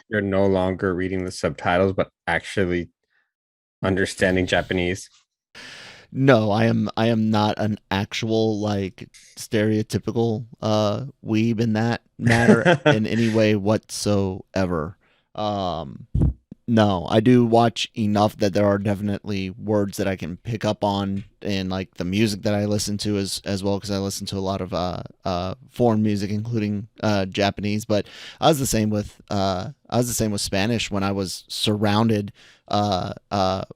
you're no longer reading the subtitles, but actually understanding Japanese? No, I am not an actual like stereotypical weeb in that matter in any way whatsoever. Um No, I do watch enough that there are definitely words that I can pick up on in like the music that I listen to as well, because I listen to a lot of foreign music, including Japanese. But I was the same with Spanish when I was surrounded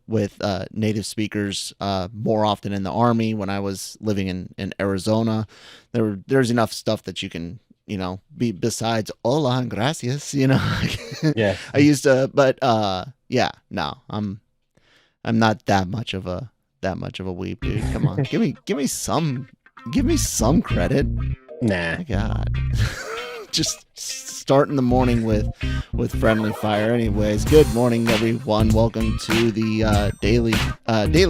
with native speakers more often in the army. When I was living in Arizona, there's enough stuff that you can, be besides hola and gracias, Yeah. I used to, but yeah, no, I'm not that much of a weep, dude. Come on, give me some credit. Nah. My God. Just starting the morning with friendly fire. Anyways, good morning, everyone. Welcome to the daily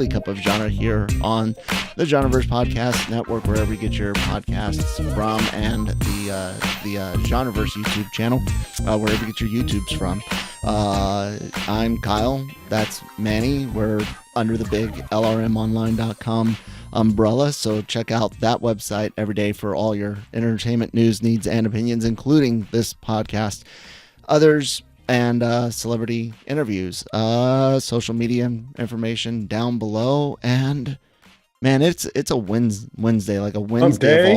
cup of genre here on the Genreverse Podcast Network, wherever you get your podcasts from, and the Genreverse YouTube channel, wherever you get your YouTubes from. I'm Kyle. That's Manny. We're under the big LRMonline.com umbrella, so check out that website every day for all your entertainment news, needs, and opinions, including this podcast, others, and celebrity interviews, social media information down below. And man, it's a Wednesday, like a Wednesday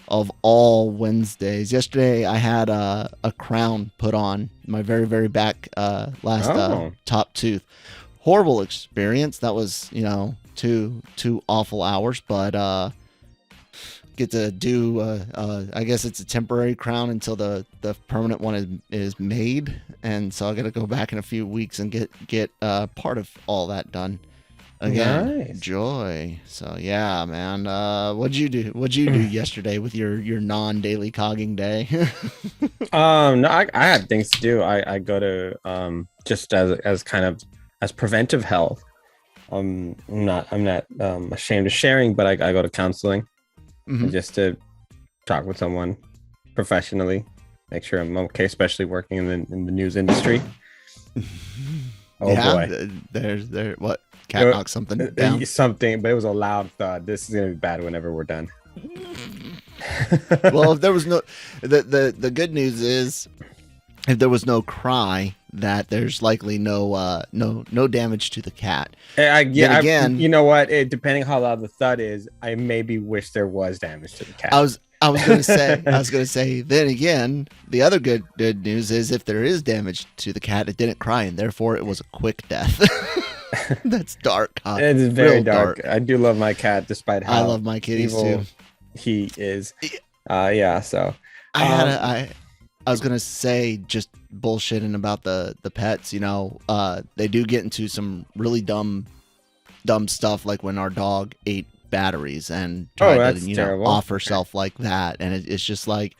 of all Wednesdays. Yesterday I had a crown put on my very, very back last top tooth. Horrible experience. That was, two awful hours, but get to do I guess it's a temporary crown until the permanent one is made, and so I got to go back in a few weeks and get part of all that done again. Nice. Joy. So yeah, man. What'd you do yesterday with your non-daily cogging day? No, I had things to do. I go to just as kind of as preventive health. I'm not ashamed of sharing, but I go to counseling just to talk with someone professionally, make sure I'm okay, especially working in the news industry. Boy, there what cat knocked something down? Something, but it was a loud thud. This is gonna be bad whenever we're done. Well, if there was no, the good news is, if there was no cry, that there's likely no damage to the cat. Again, you know what? Depending how loud the thud is, I maybe wish there was damage to the cat. I was gonna say. Then again, the other good news is, if there is damage to the cat, it didn't cry, and therefore it was a quick death. That's dark. It is very dark. I do love my cat, despite how I love my kitties too. He is. Yeah. So I was gonna say, just bullshitting about the pets. They do get into some really dumb stuff, like when our dog ate batteries and tried to terrible. Off herself like that, and it's just like,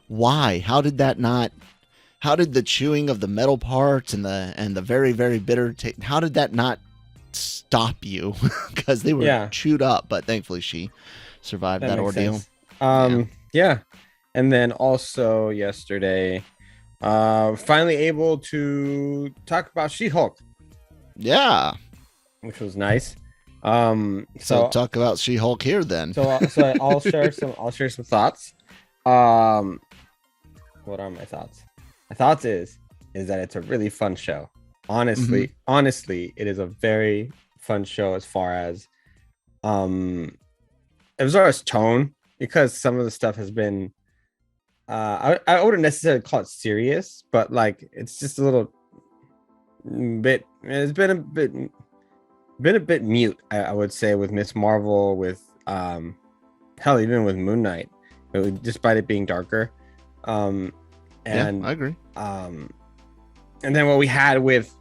why? How did the chewing of the metal parts and the very, very bitter taste, how did that not stop you? Because they were chewed up, but thankfully she survived that ordeal. Yeah. And then also yesterday, finally able to talk about She-Hulk. Yeah, which was nice. So talk about She-Hulk here then. So I'll share some thoughts. What are my thoughts? My thoughts is that it's a really fun show. Honestly, it is a very fun show as far as tone, because some of the stuff has been I wouldn't necessarily call it serious, but like it's just a little bit. It's been a bit mute, I would say, with Miss Marvel, with hell, even with Moon Knight, despite it being darker. And I agree. And then what we had with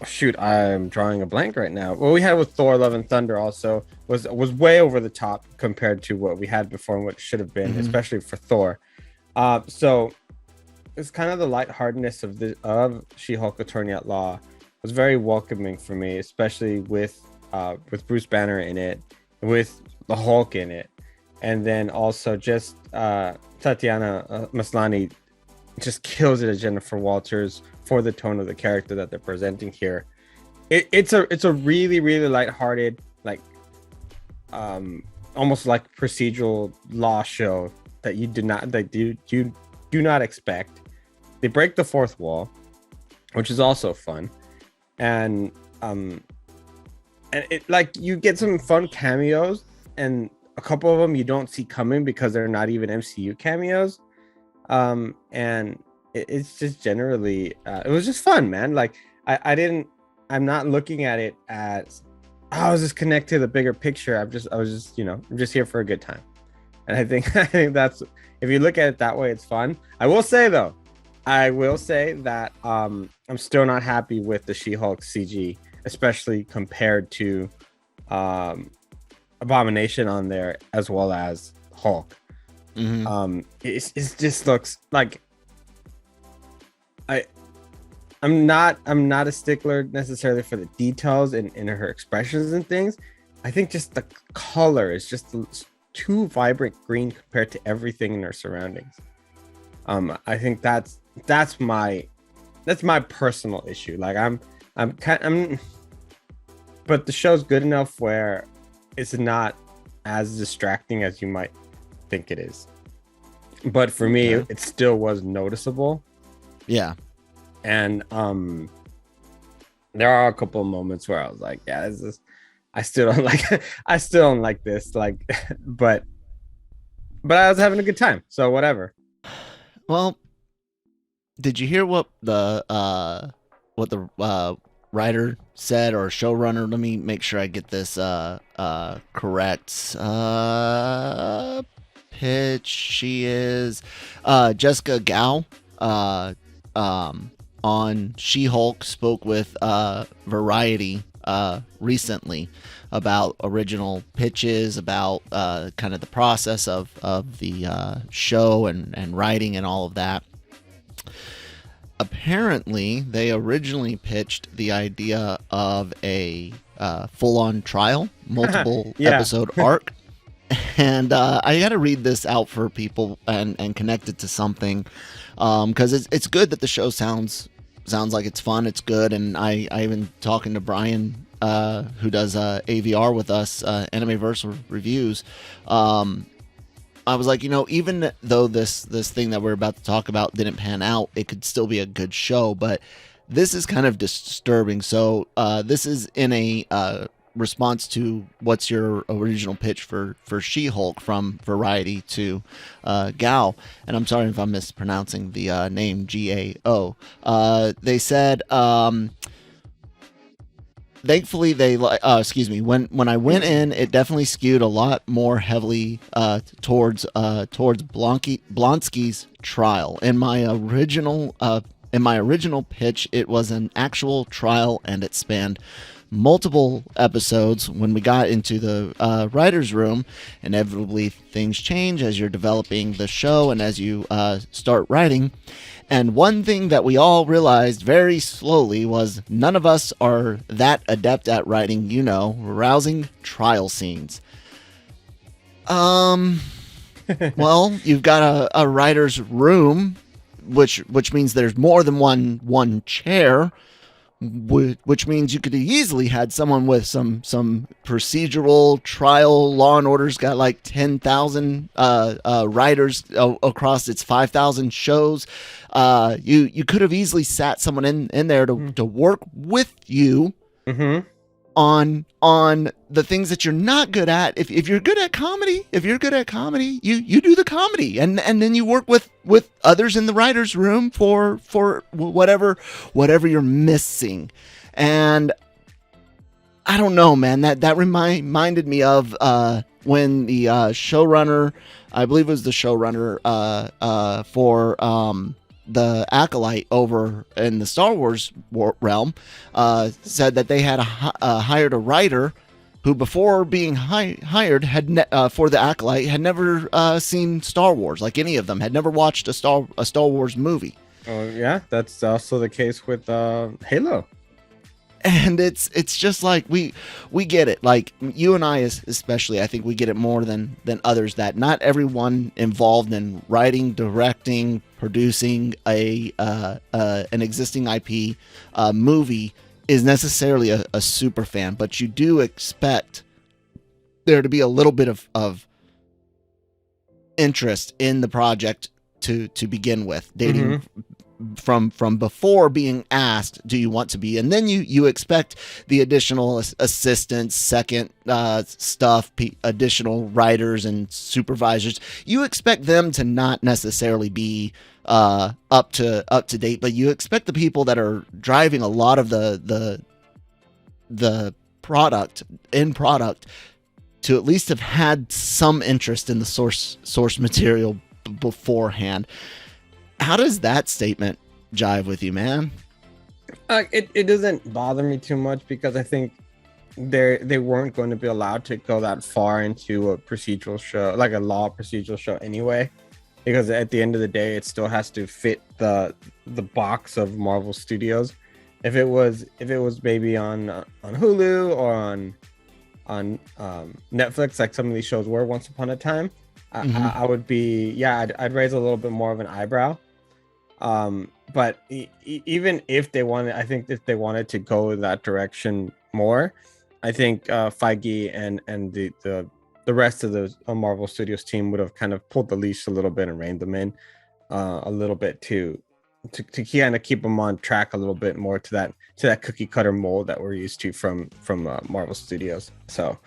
shoot, I'm drawing a blank right now. What we had with Thor: Love and Thunder also was way over the top compared to what we had before and what should have been, especially for Thor. So it's kind of the lightheartedness of She-Hulk Attorney at Law was very welcoming for me, especially with Bruce Banner in it, with the Hulk in it, and then also just Tatiana Maslany just kills it as Jennifer Walters for the tone of the character that they're presenting here. It's a really, really lighthearted, like almost like procedural law show that you do not expect. They break the fourth wall, which is also fun, and it, like, you get some fun cameos, and a couple of them you don't see coming because they're not even MCU cameos. And it's just generally it was just fun, man. Like I'm not looking at it as, oh, I was just connected to the bigger picture. I'm just here for a good time. And I think that's, if you look at it that way, it's fun. I will say that I'm still not happy with the She-Hulk CG, especially compared to Abomination on there, as well as Hulk. Mm-hmm. It just looks like, I'm not a stickler necessarily for the details in her expressions and things. I think just the color is just too vibrant green compared to everything in her surroundings. I think that's my personal issue. Like but the show's good enough where it's not as distracting as you might think it is. But for me, it still was noticeable. Yeah. And there are a couple of moments where I was like, yeah, I still don't like this, like, but I was having a good time, so whatever. Well, did you hear what the writer said, or showrunner? Let me make sure I get this correct. Pitch. She is Jessica Gao on She-Hulk spoke with Variety recently about original pitches, about kind of the process of the show and writing and all of that. Apparently, they originally pitched the idea of a full-on trial, multiple episode arc. And I got to read this out for people and connect it to something, because it's good that the show sounds like it's fun, it's good. And I even talking to Brian, who does AVR with us, Anime-Versal Reviews. I was like, even though this thing that we're about to talk about didn't pan out, it could still be a good show. But this is kind of disturbing. So this is in a response to what's your original pitch for She-Hulk from Variety to Gao. And I'm sorry if I'm mispronouncing the name, Gao. They said, thankfully they when I went in, it definitely skewed a lot more heavily towards Blonsky's trial. In my original pitch, it was an actual trial, and it spanned multiple episodes. When we got into the writer's room, inevitably things change as you're developing the show and as you start writing. And one thing that we all realized very slowly was none of us are that adept at writing, rousing trial scenes. Well, you've got a writer's room, which means there's more than one chair, which means you could have easily had someone with some procedural trial. Law and Order's got like 10,000 writers across its 5,000 shows. You could have easily sat someone in there to work with you on the things that you're not good at. If you're good at comedy, you do the comedy, and then you work with others in the writer's room for whatever you're missing. And I don't know, man, that reminded me of when the showrunner, I believe it was the showrunner for the Acolyte over in the Star Wars realm, said that they had hired a writer who, before being hired, had for the Acolyte, had never seen Star Wars, like any of them, had never watched a Star Wars movie. Oh yeah, that's also the case with Halo. And it's just like we get it. Like you and I especially, I think we get it more than others, that not everyone involved in writing, directing, producing an existing IP movie is necessarily a super fan, but you do expect there to be a little bit of interest in the project to begin with, dating from before being asked, do you want to be? And then you expect the additional assistants, second stuff, additional writers and supervisors. You expect them to not necessarily be up to date, but you expect the people that are driving a lot of the product to at least have had some interest in the source material beforehand. How does that statement jive with you, man? It doesn't bother me too much, because I think they weren't going to be allowed to go that far into a procedural show, like a law procedural show anyway, because at the end of the day, it still has to fit the box of Marvel Studios. If it was maybe on Hulu or on Netflix, like some of these shows were once upon a time, I would be, I'd raise a little bit more of an eyebrow. But even if they wanted, I think if they wanted to go that direction more, I think Feige and the rest of the Marvel Studios team would have kind of pulled the leash a little bit and reined them in a little bit to kind of keep them on track a little bit more to that cookie cutter mold that we're used to from Marvel Studios. So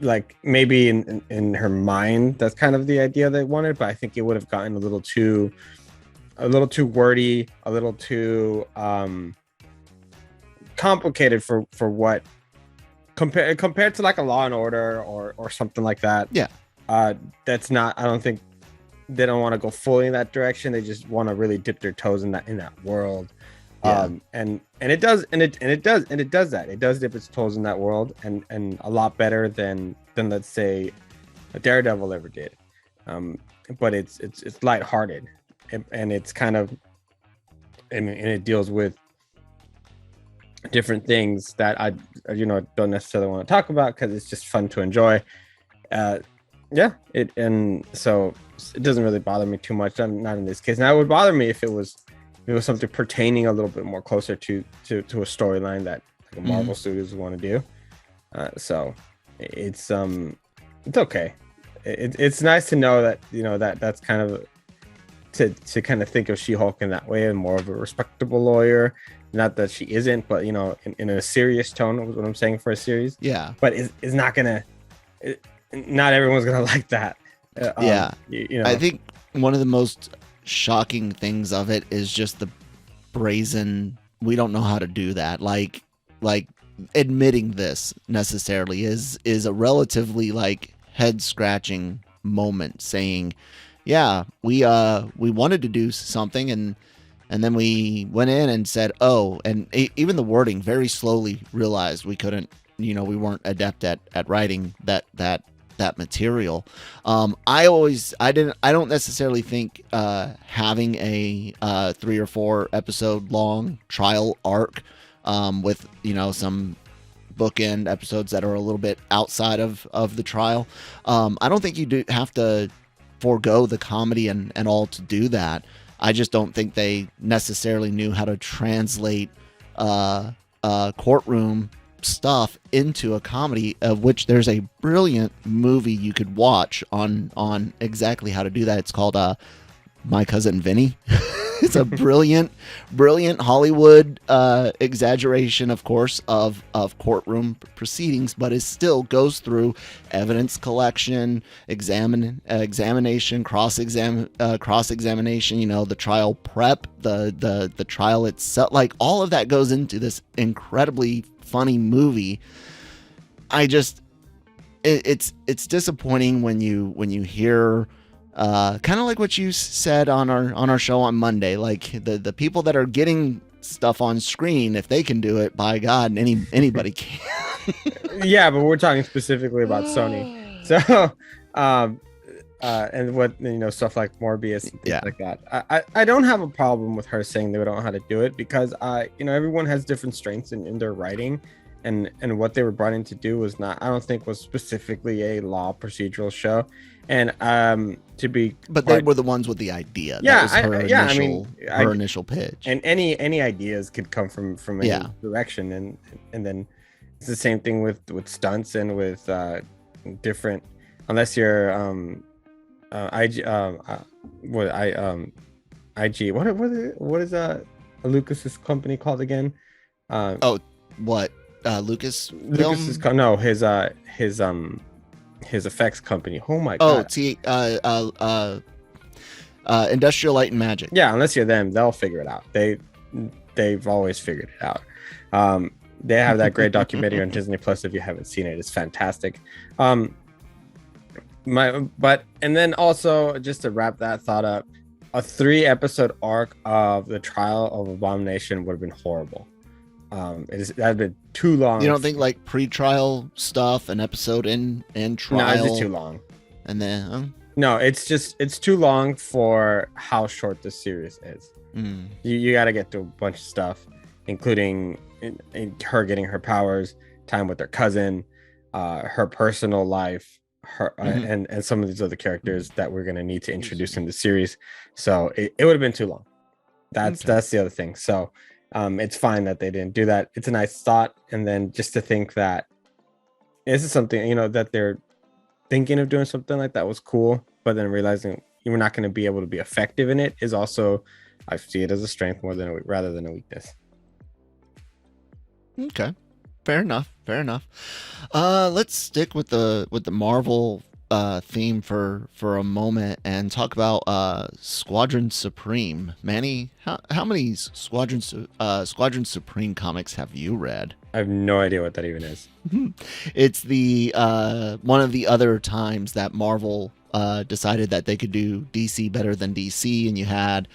like maybe in her mind, that's kind of the idea they wanted, but I think it would have gotten a little too wordy, a little too complicated for what compared to like a Law and Order or something like that. Yeah. That's not, I don't think they don't want to go fully in that direction. They just want to really dip their toes in that world. Yeah. And it does that. It does dip its toes in that world and a lot better than let's say a Daredevil ever did. But it's lighthearted. And it's kind of, and it deals with different things that I don't necessarily want to talk about because it's just fun to enjoy. So it doesn't really bother me too much. I'm not in this case. Now it would bother me if it was something pertaining a little bit more closer to a storyline that like Marvel Studios want to do. So it's okay. It's nice to know that that's kind of to kind of think of She-Hulk in that way, and more of a respectable lawyer. Not that she isn't, but in a serious tone was what I'm saying for a series. Yeah. But it's not gonna. Not everyone's gonna like that. I think one of the most shocking things of it is just the brazen. We don't know how to do that. Like admitting this necessarily is a relatively like head scratching moment, saying, yeah, we wanted to do something and then we went in and said, oh, and even the wording very slowly realized we couldn't, we weren't adept at writing that material. I don't necessarily think having a 3 or 4 episode long trial arc with some bookend episodes that are a little bit outside of the trial. I don't think you do have to forego the comedy and all to do that. I just don't think they necessarily knew how to translate courtroom stuff into a comedy, of which there's a brilliant movie you could watch on exactly how to do that. It's called My Cousin Vinny. It's a brilliant Hollywood exaggeration, of course, of courtroom proceedings, but it still goes through evidence collection, examination, cross-examination, the trial prep, the trial itself, like all of that goes into this incredibly funny movie. It's disappointing when you hear kind of like what you said on our show on Monday, like the people that are getting stuff on screen, if they can do it, by God, anybody can. Yeah, but we're talking specifically about Sony. So and what stuff like Morbius and things Yeah. like that. I don't have a problem with her saying they don't know how to do it, because everyone has different strengths in their writing, and what they were brought in to do was not, I don't think, was specifically a law procedural show. And but they were the ones with the idea. Yeah, that was her initial pitch. And any ideas could come from any direction, and then it's the same thing with stunts and with different, unless you're IG what is Lucas's company called again? Lucas Lucas's his effects company. Oh my god. Industrial Light and Magic. Yeah, unless you're them, they'll figure it out. They've always figured it out. They have that great documentary on Disney Plus. If you haven't seen it, it's fantastic. And then also, just to wrap that thought up, a 3-episode arc of the trial of Abomination would have been horrible. That'd been too long. You don't think like pre-trial stuff, an episode in trial? No, it's just too long. And then no, it's too long for how short the series is. You got to get to a bunch of stuff, including her getting her powers, time with her cousin, her personal life, and some of these other characters that we're going to need to introduce in the series. So it would have been too long. That's the other thing. So it's fine that they didn't do that. It's a nice thought. And then just to think that this is something, that they're thinking of doing something like that was cool, but then realizing you're not going to be able to be effective in it is also, I see it as a strength rather than a weakness. Okay, fair enough. Let's stick with the Marvel theme for a moment and talk about Squadron Supreme. Manny, how many Squadron Supreme comics have you read? I have no idea what that even is. It's the one of the other times that Marvel decided that they could do DC better than DC, and you had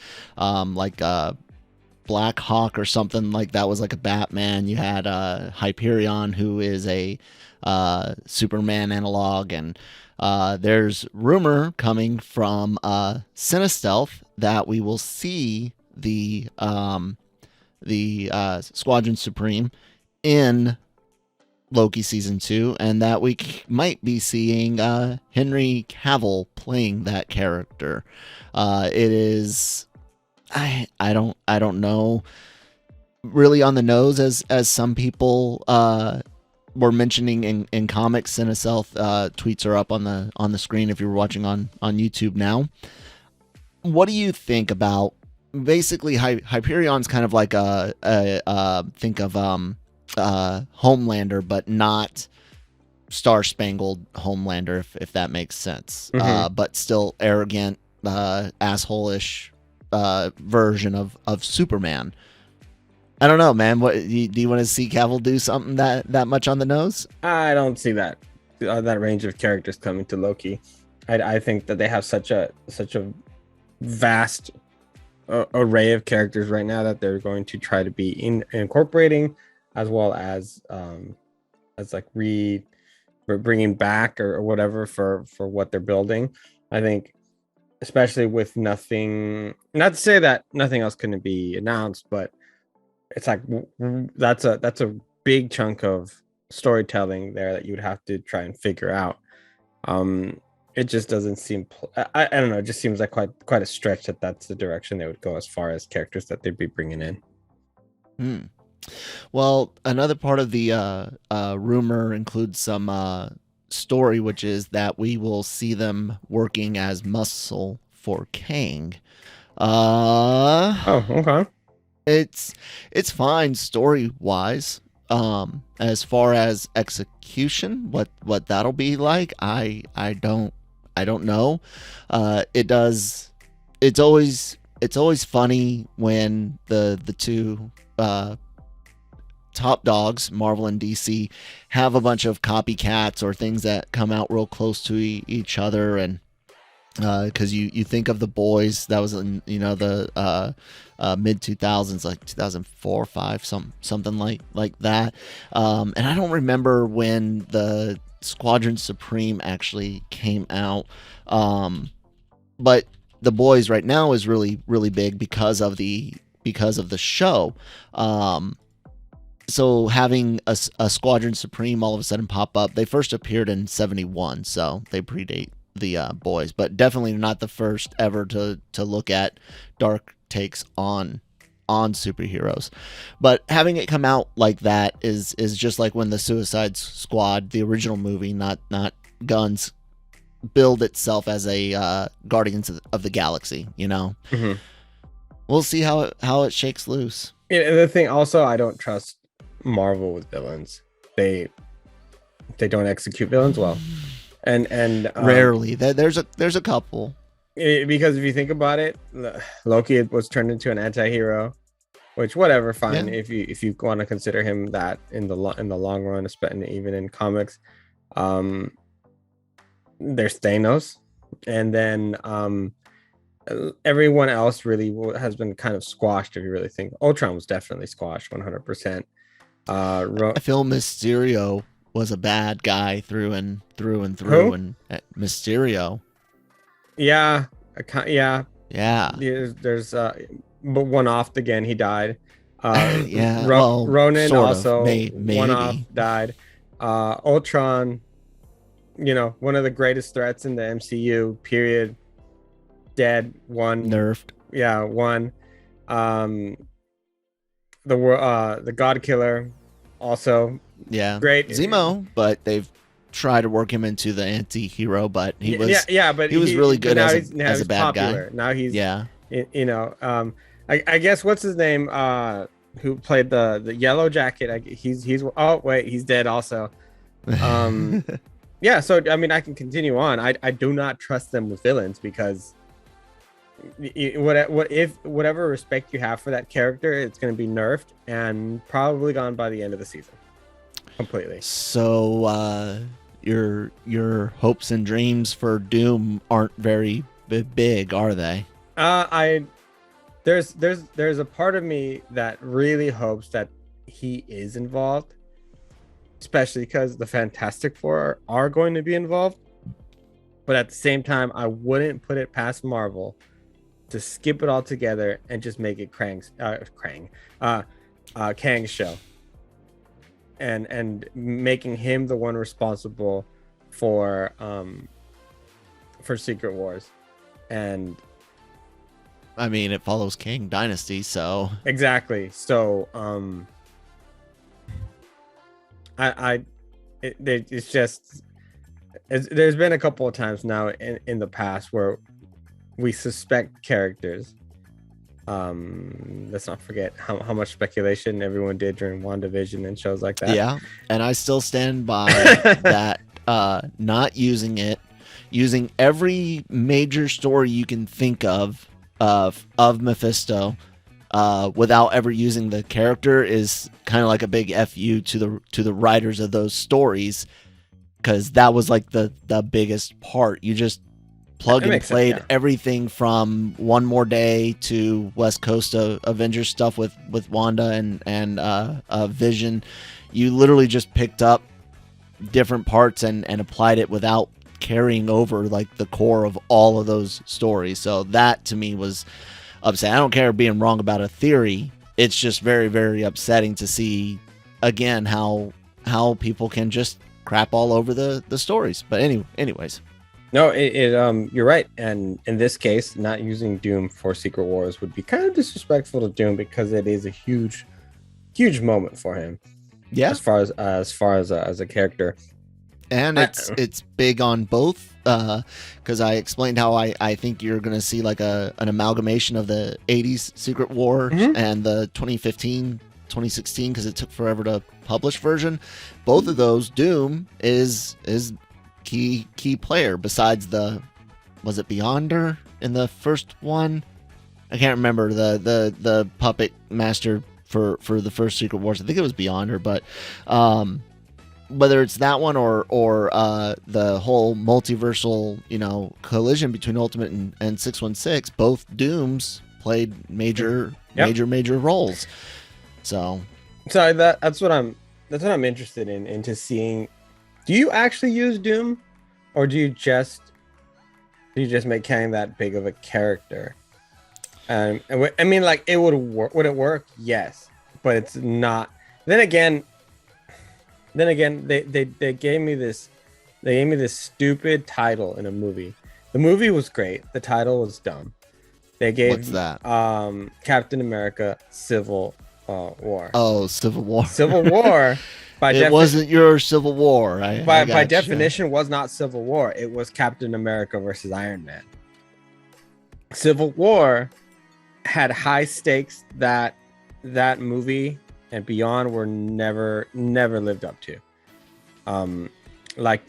Black Hawk or something like that was like a Batman. You had Hyperion, who is a Superman analog, and there's rumor coming from Cinestealth that we will see the Squadron Supreme in Loki season 2, and that we might be seeing Henry Cavill playing that character. It is, I don't know, really on the nose as some people were mentioning in comics. Cinestealth tweets are up on the screen if you're watching on YouTube now. What do you think about basically Hyperion's kind of like think of Homelander, but not Star Spangled Homelander, if that makes sense. But still arrogant, asshole-ish version of Superman. I don't know, man. What do you want to see Cavill do something that much on the nose? I don't see that range of characters coming to Loki. I think that they have such a vast array of characters right now that they're going to try to be incorporating, as well as like bringing back or whatever for what they're building. I think, especially with nothing, not to say that nothing else couldn't be announced, but it's like that's a big chunk of storytelling there that you would have to try and figure out. It just doesn't seem, I don't know, it just seems like quite a stretch that's the direction they would go as far as characters that they'd be bringing in. Well, another part of the rumor includes some story, which is that we will see them working as muscle for Kang. Oh, okay. It's fine story wise. As far as execution, what that'll be like, I don't know. It's always funny when the two top dogs, Marvel and DC, have a bunch of copycats or things that come out real close to each other, and because you think of The Boys, that was in, the mid 2000s, like 2004 5, something like that. And I don't remember when the Squadron Supreme actually came out, but The Boys right now is really big because of the show. So having a Squadron Supreme all of a sudden pop up, they first appeared in 71, so they predate the Boys, but definitely not the first ever to look at dark takes on superheroes. But having it come out like that is just like when the Suicide Squad, the original movie, not Guns, build itself as a Guardians of the Galaxy. Mm-hmm. We'll see how it shakes loose. Yeah, and the thing also, I don't trust Marvel with villains. They don't execute villains well, and rarely. There's a couple. Because if you think about it, Loki was turned into an anti-hero, which whatever, fine. Yeah. If you want to consider him that in the long run, especially even in comics, there's Thanos, and then everyone else really has been kind of squashed. If you really think, Ultron was definitely squashed 100%. I feel Mysterio was a bad guy through and through. Who? And Mysterio. Yeah. There's but one off again. He died. Yeah. Ronan also maybe. One off died. Ultron, one of the greatest threats in the MCU. Period. Dead. One. Nerfed. Yeah. One. The God Killer, also. Yeah. Great. Zemo, but they've tried to work him into the anti-hero, but he was but he was really good as a bad popular guy. Now he's I guess what's his name who played the Yellow Jacket, he's dead also. Yeah, so I mean I can continue on. I do not trust them with villains because whatever respect you have for that character, it's going to be nerfed and probably gone by the end of the season completely. So your hopes and dreams for Doom aren't very big, are they? There's a part of me that really hopes that he is involved, especially because the Fantastic Four are going to be involved. But at the same time, I wouldn't put it past Marvel to skip it all together and just make it Kang's show, and making him the one responsible for Secret Wars. And I mean, it follows Kang Dynasty, so exactly. So there's been a couple of times now in the past where we suspect characters. Let's not forget how much speculation everyone did during WandaVision and shows like that. Yeah, and I still stand by that. Not using it, using every major story you can think of Mephisto, without ever using the character is kind of like a big FU to the writers of those stories, because that was like the biggest part. You just plug and played everything from One More Day to West Coast Avengers stuff with Wanda and Vision. You literally just picked up different parts and applied it without carrying over like the core of all of those stories. So that to me was upsetting. I don't care being wrong about a theory. It's just very, very upsetting to see again how people can just crap all over the stories. But anyways. No, you're right. And in this case, not using Doom for Secret Wars would be kind of disrespectful to Doom, because it is a huge moment for him. Yeah. As far as a character. And it's big on both, because I explained how I think you're going to see like an amalgamation of the 80s Secret War and the 2015, 2016, because it took forever to publish version. Both of those, Doom is key player besides was it Beyonder in the first one? I can't remember the puppet master for the first Secret Wars. I think it was Beyonder, but whether it's that one or the whole multiversal, collision between Ultimate and 616, both Dooms played major roles. So that's what I'm interested in, into seeing. Do you actually use Doom, or do you just make Kang that big of a character? I mean, like, it would work. Would it work? Yes, but it's not. Then again, they gave me this stupid title in a movie. The movie was great. The title was dumb. They gave What's that? Captain America Civil War. Oh, Civil War. Civil War. It wasn't your Civil War. By definition, was not Civil War. It was Captain America versus Iron Man. Civil War had high stakes that movie and beyond were never lived up to. Like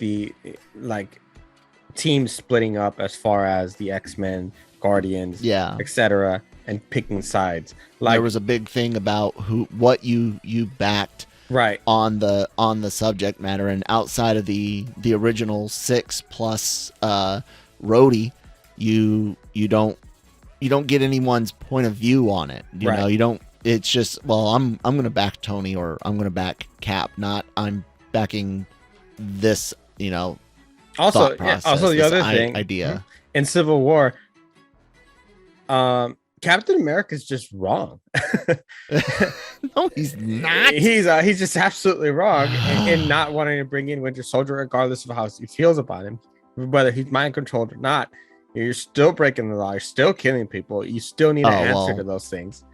teams splitting up as far as the X-Men, Guardians, etc., and picking sides. Like, there was a big thing about what you backed, right, on the subject matter, and outside of the original 6+ Rhodey, you don't get anyone's point of view on it. You know, you don't. It's just, well, I'm gonna back Tony, or I'm gonna back Cap, not I'm backing this. Also, the other thing, idea in Civil War, Captain America's just wrong. No, he's not. He's just absolutely wrong in not wanting to bring in Winter Soldier, regardless of how he feels about him, whether he's mind controlled or not. You're still breaking the law. You're still killing people. You still need an answer to those things.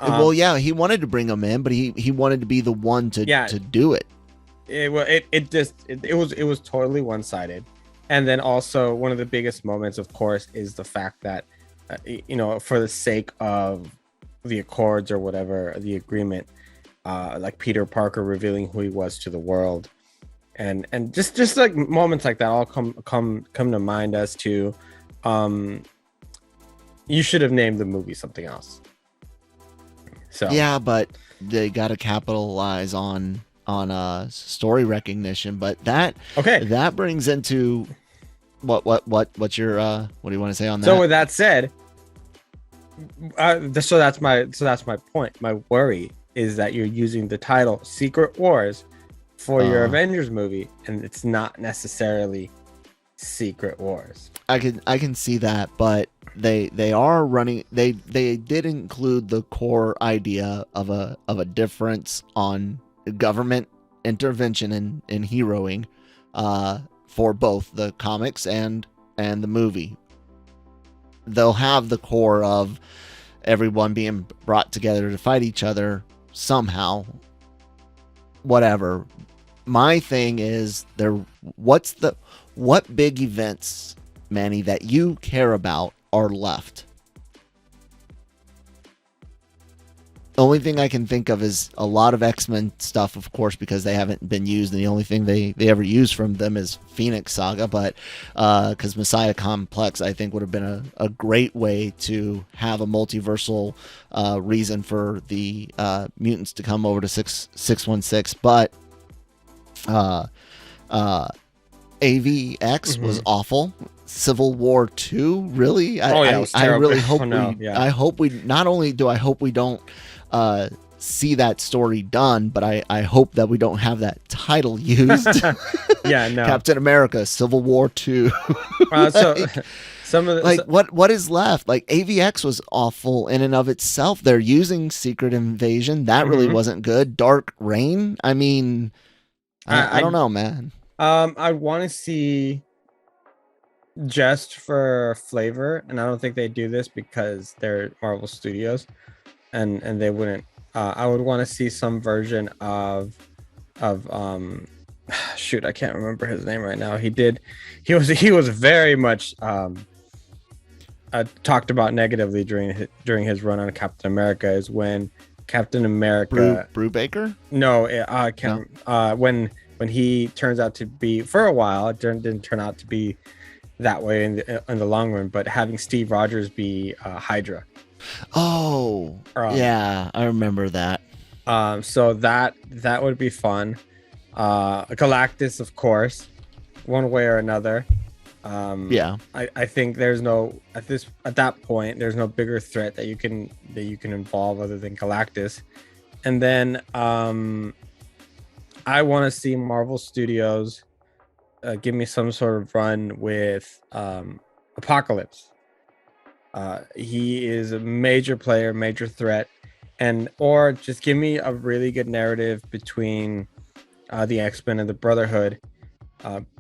He wanted to bring him in, but he wanted to be the one to do it. It was totally one-sided. And then also, one of the biggest moments, of course, is the fact that for the sake of the Accords or whatever, the agreement, like Peter Parker revealing who he was to the world, and just like moments like that all come to mind as to, you should have named the movie something else. So yeah, but they got to capitalize on story recognition. But that brings into what's your what do you want to say on that? So with that said, so that's my point. My worry is that you're using the title Secret Wars for your Avengers movie, and it's not necessarily Secret Wars. I can see that, but they are running. They did include the core idea of a difference on government intervention and heroing, for both the comics and the movie. They'll have the core of everyone being brought together to fight each other somehow. Whatever. My thing is, what big events, Manny, that you care about are left? The only thing I can think of is a lot of X-Men stuff, of course, because they haven't been used, and the only thing they ever used from them is Phoenix Saga. But because Messiah Complex, I think, would have been a great way to have a multiversal reason for the mutants to come over to 616. But AVX was awful. Civil War 2, really? I really hope I hope we not only do I hope we don't see that story done, but I hope that we don't have that title used. Yeah, no. Captain America Civil War 2. So some of the, what is left? Like, AVX was awful in and of itself. They're using Secret Invasion. That really wasn't good. Dark Reign. I mean, I don't know, man. I want to see, just for flavor, and I don't think they do this because they're Marvel Studios, and they wouldn't. I would want to see some version of shoot, I can't remember his name right now. He was very much talked about negatively during his run on Captain America, is when Captain America Brubaker? No, I can't. No. When he turns out to be, for a while, it didn't turn out to be that way in the long run, but having Steve Rogers be Hydra. Yeah, I remember that. So that would be fun. Galactus, of course, one way or another. I think there's no at that point there's no bigger threat that you can involve other than Galactus. And then I want to see Marvel Studios give me some sort of run with Apocalypse. He is a major player, major threat, or just give me a really good narrative between the X-Men and the Brotherhood,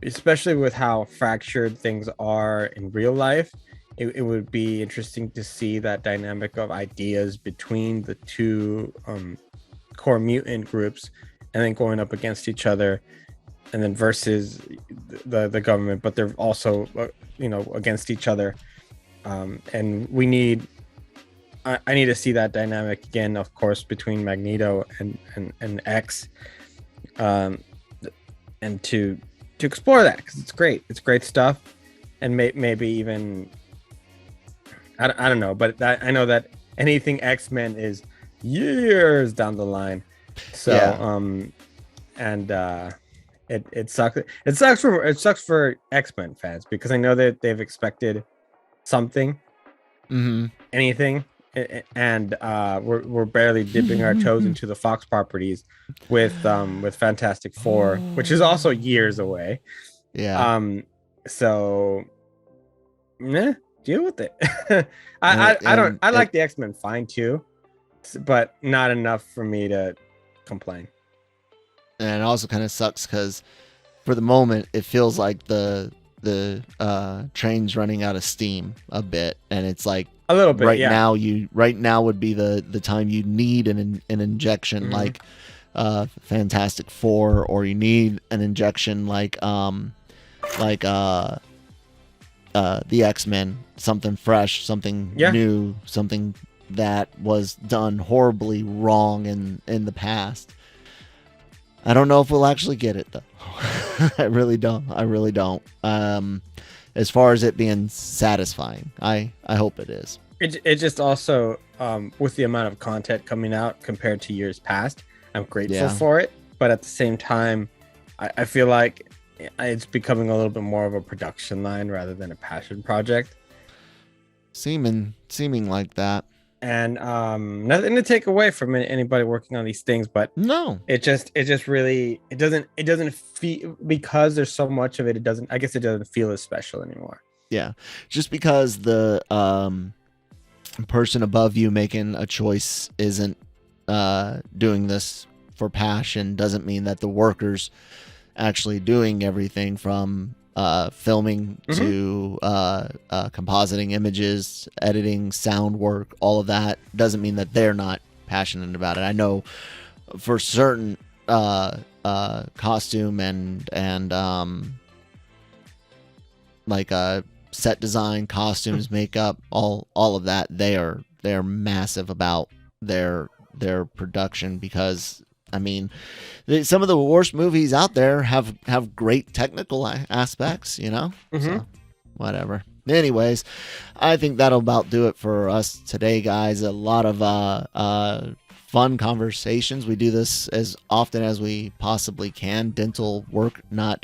especially with how fractured things are in real life. It would be interesting to see that dynamic of ideas between the two core mutant groups, and then going up against each other, and then versus the government, but they're also against each other. And we need I need to see that dynamic again, of course, between Magneto and X, and to explore that, because it's great stuff. And maybe even I don't know, but I know that anything X-Men is years down the line. So it sucks for X-Men fans, because I know that they've expected something, anything, and we're barely dipping our toes into the Fox properties with Fantastic Four, which is also years away. So deal with it. I like the X-Men fine too, but not enough for me to complain. And it also kind of sucks because for the moment it feels like the train's running out of steam a bit, and it's like a little bit right now would be the time you need an injection, like Fantastic Four, or you need an injection like the X-Men, something fresh, something new, something that was done horribly wrong in the past. I don't know if we'll actually get it though. I really don't. As far as it being satisfying, I hope it is. It just also, with the amount of content coming out compared to years past, I'm grateful for it. But at the same time, I feel like it's becoming a little bit more of a production line rather than a passion project. Seeming like that. And nothing to take away from anybody working on these things, but no, it doesn't feel, because there's so much of it, it doesn't feel as special anymore. Yeah, just because the person above you making a choice isn't doing this for passion doesn't mean that the workers actually doing everything from filming to compositing images, editing, sound work, all of that doesn't mean that they're not passionate about it. I know for certain costume and like set design, costumes, makeup, all of that, they're massive about their production, because I mean, some of the worst movies out there have great technical aspects, So, whatever. Anyways, I think that'll about do it for us today, guys. A lot of fun conversations. We do this as often as we possibly can. Dental work not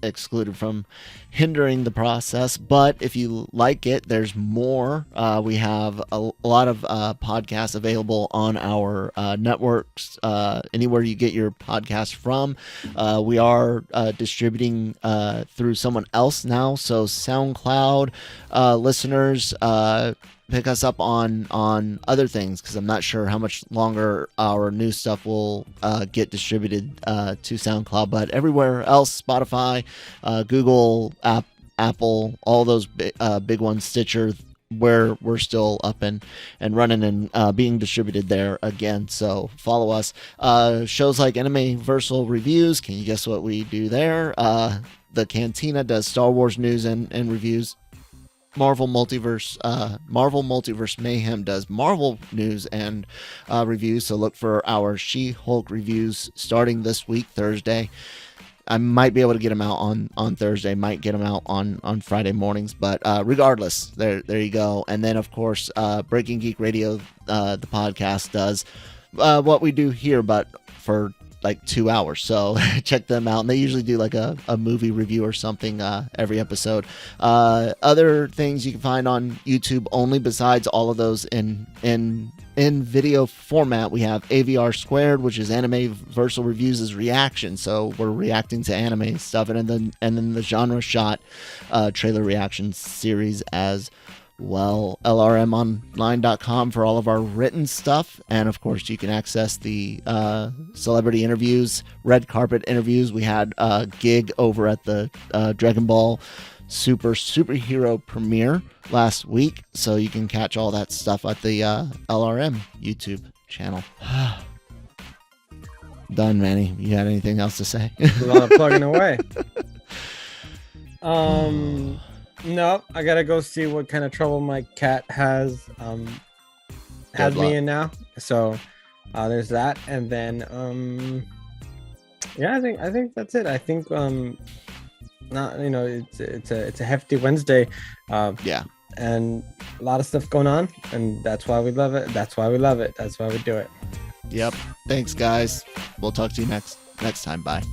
excluded from hindering the process, but if you like it, there's more. We have a lot of podcasts available on our networks, anywhere you get your podcast from. We are distributing through someone else now, so SoundCloud listeners, pick us up on other things, because I'm not sure how much longer our new stuff will get distributed to SoundCloud, but everywhere else, Spotify, Google, Apple, all those big ones, Stitcher, where we're still up and running and being distributed there again. So follow us. Shows like Anime-Versal Reviews, can you guess what we do there? The Cantina does Star Wars news and reviews. Marvel Multiverse Mayhem does Marvel news and reviews. So look for our She-Hulk reviews starting this week, Thursday. I might be able to get them out on Thursday, might get them out on Friday mornings, but regardless, there you go. And then, of course, Breaking Geek Radio, the podcast, does what we do here, but for like 2 hours. So check them out. And they usually do like a movie review or something every episode. Other things you can find on YouTube only besides all of those in video format, we have AVR Squared, which is Anime-Versal Reviews' reaction. So we're reacting to anime stuff, and then the Genre Shot trailer reaction series as well. LRMonline.com for all of our written stuff, and of course you can access the celebrity interviews, red carpet interviews. We had a gig over at the Dragon Ball superhero premiere last week, so you can catch all that stuff at the LRM YouTube channel. Done, Manny. You had anything else to say? A lot of plugging away. No, I gotta go see what kind of trouble my cat has me in now. So there's that, and then yeah, I think that's it. I think not, you know, it's a hefty Wednesday, yeah, and a lot of stuff going on, and that's why we love it. That's why we love it. That's why we do it. Yep. Thanks, guys. We'll talk to you next time. Bye.